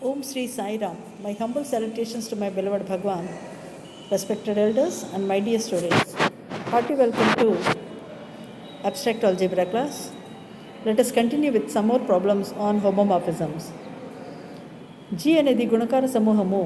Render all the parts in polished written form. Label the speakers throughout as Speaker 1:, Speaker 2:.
Speaker 1: Om Sri Sai Ram. My humble salutations to my beloved Bhagwan, respected elders, and my dear students. Hearty welcome to Abstract Algebra class. Let us continue with some more problems on homomorphisms. G అనేది గుణకార సమూహము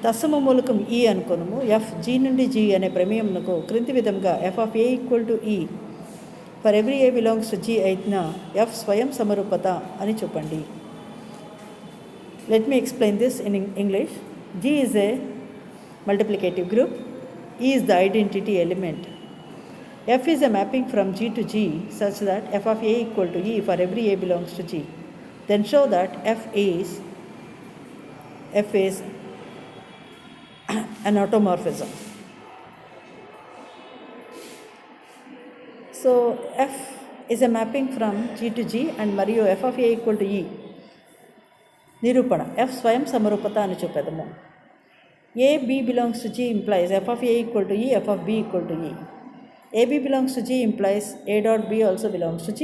Speaker 1: దశమ మూలకం E అనుకోనము. F G నుండి G అనే ప్రమేయమునకు క్రింది విధంగా f of a equal to E for every a belongs to G అయిన f స్వయం సమరూపత అని చెప్పండి. Let me explain this in English. G is a multiplicative group. E is the identity element. F is a mapping from G to G such that f of a equal to E for every a belongs to G. Then show that f is an automorphism. So f is a mapping from G to G and Mario f of a equal to E. నిరూపణ f స్వయం సమరూపత అని చూపెదము. a b belongs to G implies f of a equal to E, f of b equal to E. a b belongs to G implies a dot b also belongs to G.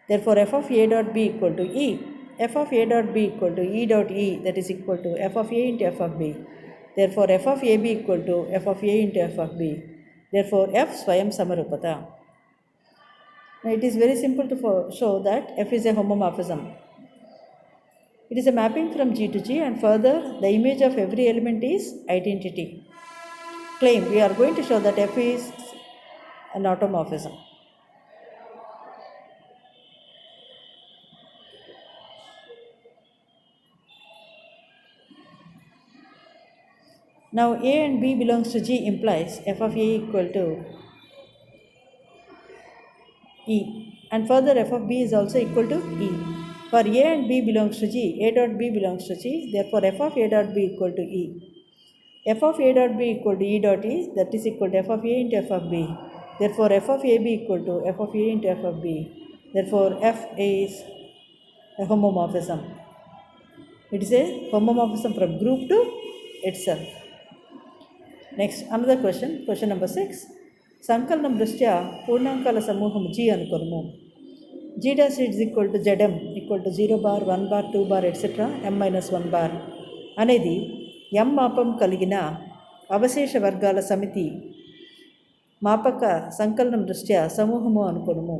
Speaker 1: Therefore f of a dot b equal to E. f of a dot b equal to E dot E, that is equal to f of a into f of b. Therefore f of a b equal to f of a into f of b. Therefore f swayam samarupata. Now it is very simple to show that f is a homomorphism. It is a mapping from G to G, and further the image of every element is identity. Claim we are going to show that f is an automorphism. Now a and b belongs to G implies f of a equal to E, and further f of b is also equal to E. For a and b belongs to G, a dot b belongs to G, therefore f of a dot b equal to E. f of a dot b equal to E dot E, that is equal to f of a into f of b. Therefore f of ab equal to f of a into f of b. Therefore f is a homomorphism. It is a homomorphism from group to itself. Next, another question, question number 6. సంకలనం దృష్ట్యా పూర్ణాంకాల సమూహం G అనుకోము. G dash is equal to Zm equal to 0 bar, 1 bar, 2 bar, etc. m minus 1 bar అనేది m మాపం కలిగిన అవశేష వర్గాల సమితి మాపక సంకలనం దృష్ట్యా సమూహము అనుకోము.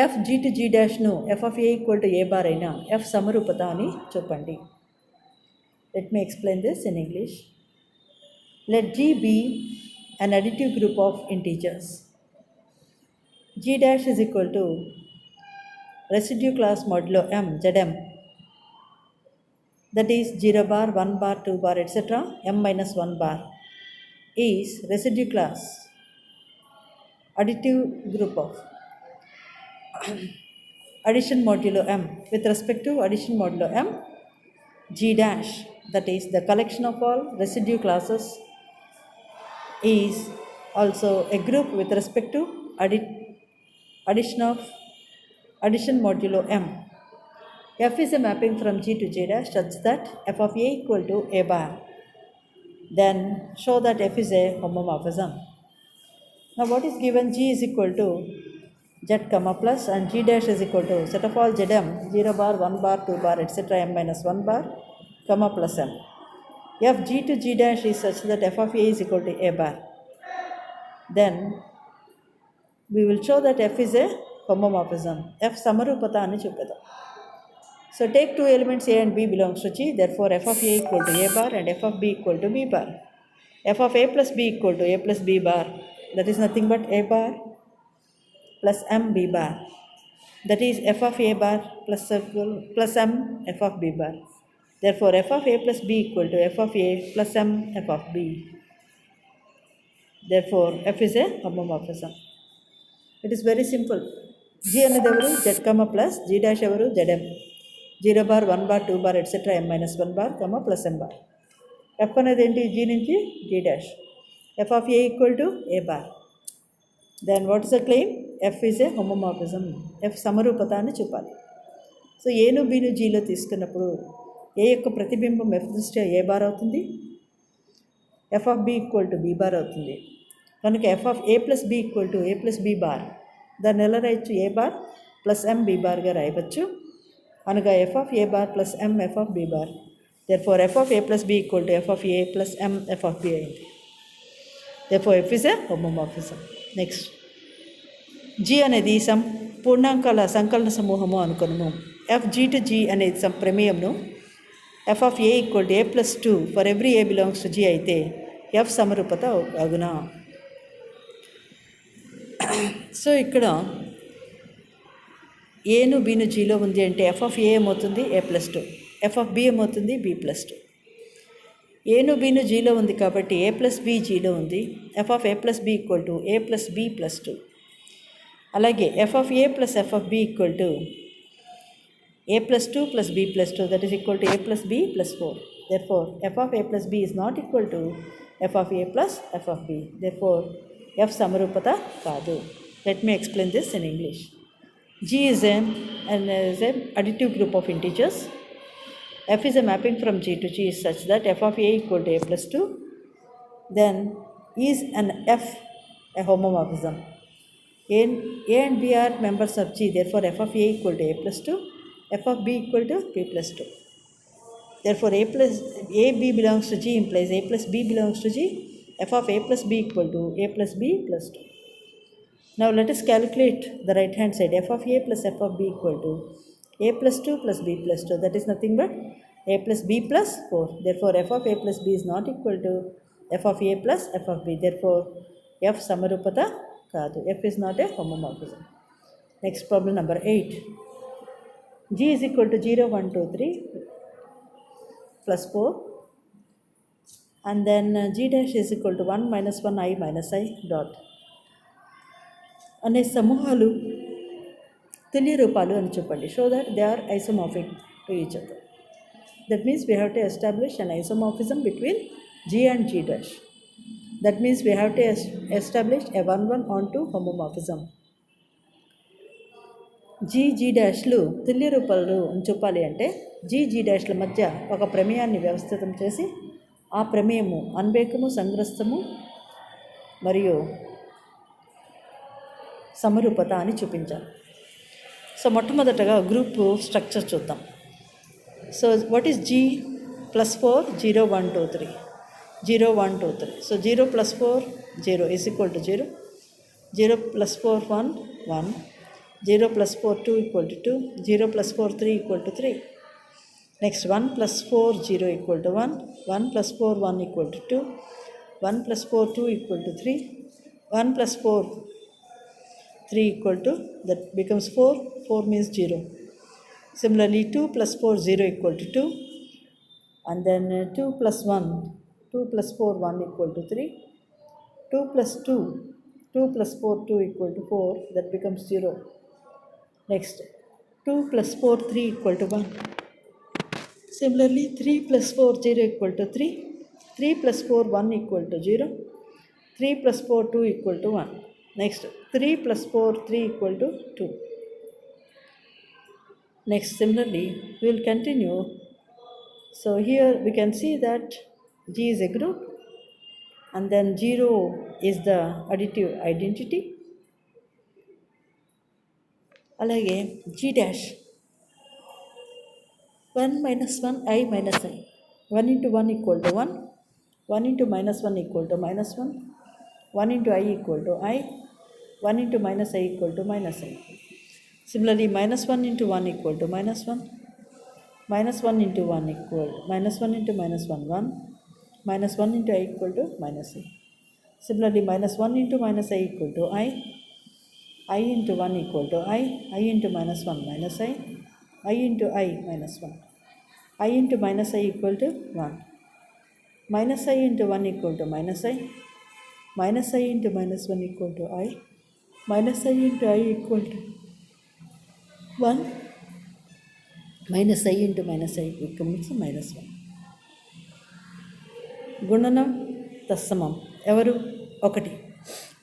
Speaker 1: f G to G డాష్ను f of a equal to a bar అయిన f సమరూపత అని చెప్పండి. Let me explain this in English. Let G be an additive group of integers. G dash is equal to residue class modulo m Zm, that is 0 bar, 1 bar, 2 bar, etc. m minus 1 bar is residue class additive group of addition modulo m with respect to addition modulo m. G dash, that is the collection of all residue classes, is also a group with respect to addition modulo m. f is a mapping from G to G dash such that f of a equal to a bar. Then show that f is a homomorphism. Now what is given? G is equal to Z comma plus and G dash is equal to set of all Zm 0 bar, 1 bar, 2 bar, etc. m minus 1 bar comma plus m. F G to G dash is such that f of a is equal to a bar. Then we will show that f is a homomorphism. F samarupata ani chupedam. So take two elements a and b belongs to G, therefore f of a equal to a bar and f of b equal to b bar. f of a plus b equal to a plus b bar, that is nothing but a bar plus m b bar, that is f of a bar plus m f of b bar. Therefore f of a plus b equal to f of a plus m f of b. Therefore f is a homomorphism. It is very simple. G అనేది ఎవరు Z comma plus G dash ఎవరు Zm 0 bar, 1 bar, 2 bar, etc. m minus 1 bar comma plus m bar. f అనేది ఏంటి G నుంచి G dash, f of a equal to a bar. Then what is the claim? f is a homomorphism. f సమరూపత అని చూపాలి. So ఏను బీను జీలో తీసుకున్నప్పుడు ఏ యొక్క ప్రతిబింబం f దృష్ట్యా ఏ బార్ అవుతుంది, f of b equal to b bar అవుతుంది. కనుక f of a plus b equal to a plus b bar, దాన్ని ఎలా రాయొచ్చు? a bar plus m b barగా రాయవచ్చు. అనగా f of a bar plus m f of b bar. Therefore f of a plus b equal to f of a plus m f of b అయింది. Therefore f is a homomorphism. Next g అనేది పూర్ణాంకాల సంకలన సమూహము అనుకున్నాము. f g to g అనేది ప్రమేయంను f of a equal to a plus 2 for every a belongs to g అయితే f సమరూపత అగునా. So ఇక్కడ ఏను బీను జీలో ఉంది అంటే ఎఫ్ ఆఫ్ ఏ ఏమవుతుంది ఏ ప్లస్ 2, ఎఫ్ ఆఫ్ బి ఏమవుతుంది బి ప్లస్ 2. ఏను బీను జీలో ఉంది కాబట్టి ఏ ప్లస్ బి జీలో ఉంది. F of a plus b equal to a plus b plus 2. అలాగే F of a plus f of b equal to a plus 2 plus b plus 2 that is equal to a plus b plus 4. Therefore f of a plus b is not equal to F of a plus f of b. Therefore f సమరూపత కాదు. Let me explain this in English. G is an additive group of integers. F is a mapping from G to G such that f of a equal to a plus 2. Then is an F a homomorphism? A and B are members of G. Therefore f of a equal to a plus 2, f of b equal to b plus 2. Therefore a b belongs to G implies a plus b belongs to G. F of a plus b equal to a plus b plus 2. Now let us calculate the right hand side. F of a plus f of b equal to a plus 2 plus b plus 2. That is nothing but a plus b plus 4. Therefore f of a plus b is not equal to f of a plus f of b. Therefore f samarupata kaadu. F is not a homomorphism. Next problem number 8. G is equal to 0, 1, 2, 3 plus 4. And then G dash is equal to 1 minus 1 I minus I dot. అనే సమూహాలు తుల్య రూపాలు అని చెప్పండి. Show that they are isomorphic to each other. That means we have to establish an isomorphism between G and G dash. That means we have to establish a 1-1 onto homomorphism. G డాష్లు తుల్య రూపాలు అని చెప్పాలి అంటే G డాష్ల మధ్య ఒక ప్రమేయాన్ని వ్యవస్థితం చేసి ఆ ప్రమేయము అన్వేకము, సంగ్రస్తము మరియు సమరూపత అని చూపించాలి. సో మొట్టమొదటగా గ్రూప్ స్ట్రక్చర్ చూద్దాం. So what is G plus 4 0 1 2 3 0 1 2 3. So 0 plus 4 0 is equal to 0, 0 plus 4 1 1, 0 plus 4 2 equal to 2, 0 plus 4 3 equal to 3. Next 1 plus 4 0 equal to 1, 1 plus 4 1 equal to 2, 1 plus 4 2 equal to 3, 1 plus 4 3 equal to, that becomes 4, 4 means 0. Similarly 2 plus 4 0 equal to 2, and then 2 plus 1, 2 plus 4 1 equal to 3, 2 plus 2, 2 plus 4 2 equal to 4, that becomes 0. Next 2 plus 4 3 equal to 1. Similarly 3 plus 4 0 equal to 3, 3 plus 4 1 equal to 0, 3 plus 4 2 equal to 1. Next 3 plus 4 3 equal to 2. Next similarly we will continue. So here we can see that G is a group and then 0 is the additive identity. Alage G dash 1 minus 1 I minus I. 1 into 1 equal to 1, 1 into minus 1 equal to minus 1, 1 into I equal to I, 1 into minus I equal to minus I. Similarly minus 1 into 1 equal to minus 1, minus 1 into 1 equal to minus 1 into minus 1 1, minus 1 into I equal to minus I. Similarly minus 1 into minus I equal to I into 1 equal to I into minus 1 minus I into I minus 1, I into minus I equal to 1, minus I into 1 equal to minus I into minus 1 equal to I, minus I into I equal to 1, minus I into minus I becomes minus 1. గుణనం తత్సమం ఎవరు ఒకటి,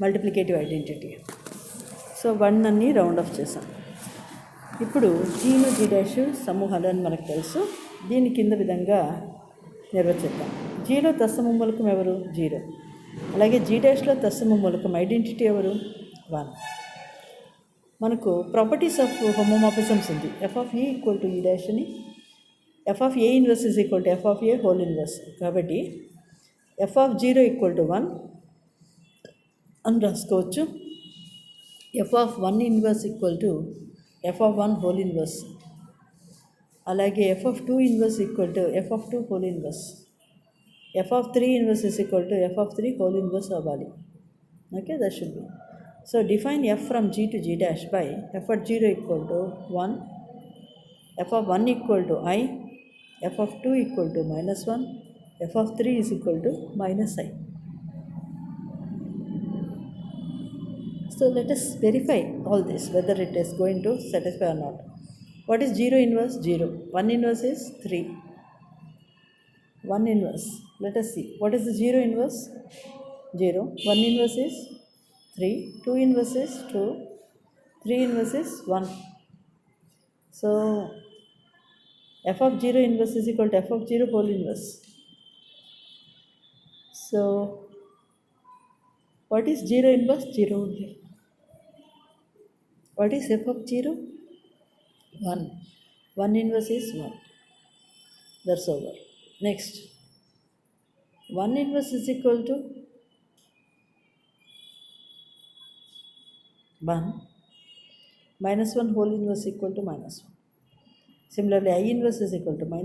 Speaker 1: multiplicative identity. So 1 అన్ని round of చేసాం. ఇప్పుడు జీను G dash సమూహాలు అని మనకు తెలుసు. దీని కింద విధంగా నిర్వచిద్దాం. జీలో తత్సమ మూలకం ఎవరు 0, అలాగే జీ డాష్లో తత్సమ మూలకం ఐడెంటిటీ ఎవరు 1. మనకు ప్రాపర్టీస్ ఆఫ్ హోమోమార్ఫిజమ్స్ ఉంది. F of A equal to E dash అని, F of A inverse is equal to F of A whole inverse. కాబట్టి ఎఫ్ ఆఫ్ 0 ఈక్వల్ టు 1 అని రాసుకోవచ్చు. F of 1 inverse equal to F of 1 whole inverse. అలాగే F of 2 inverse equal to F of 2 whole inverse. F of 3 inverse is equal to F of 3 whole inverse అవ్వాలి. Okay, that should be. So define f from G to G dash by f of 0 equal to 1, f of 1 equal to i, f of 2 equal to -1, f of 3 is equal to -i. So let us verify all this whether it is going to satisfy or not. What is 0 inverse? 0. 1 inverse is 3. 1 inverse. Let us see. What is the 0 inverse? 0. 1 inverse is 3. 2 inverse is 2. 3 inverse is 1. So f of 0 inverse is equal to f of 0 whole inverse. So what is 0 inverse? 0 only. What is f of 0? 1. 1 inverse is 1. That's over. Next. 1 inverse is equal to 1. -1 whole inverse equal to -1. Similarly, I inverse is equal to -i.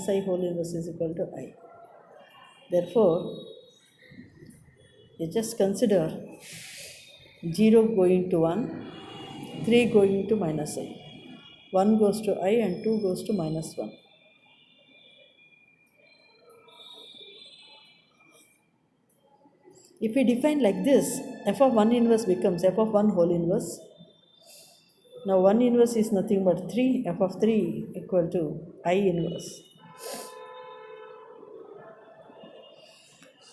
Speaker 1: -i whole inverse is equal to I. Therefore, you just consider 0 going to 1, 3 going to -i. 1 goes to I and 2 goes to -1. If we define like this, f of 1 inverse becomes f of 1 whole inverse. Now 1 inverse is nothing but 3, f of 3 equal to I inverse.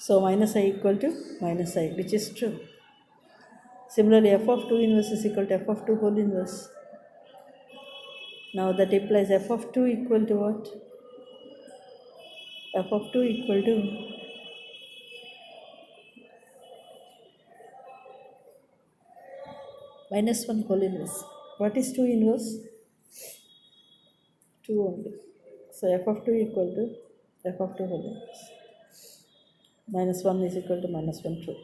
Speaker 1: So minus I equal to minus I, which is true. Similarly, f of 2 inverse is equal to f of 2 whole inverse. Now that implies f of 2 equal to what? F of 2 equal to -1 whole inverse. What is 2 inverse? 2 only. So f of 2 equal to f of 2 whole inverse. -1 is equal to -1 true.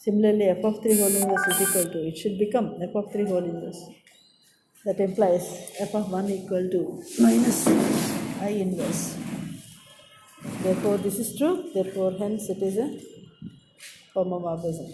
Speaker 1: Similarly, f of 3 whole inverse is equal to, it should become f of 3 whole inverse. That implies f of 1 equal to minus I inverse. Therefore, this is true. Therefore, hence it is a homomorphism.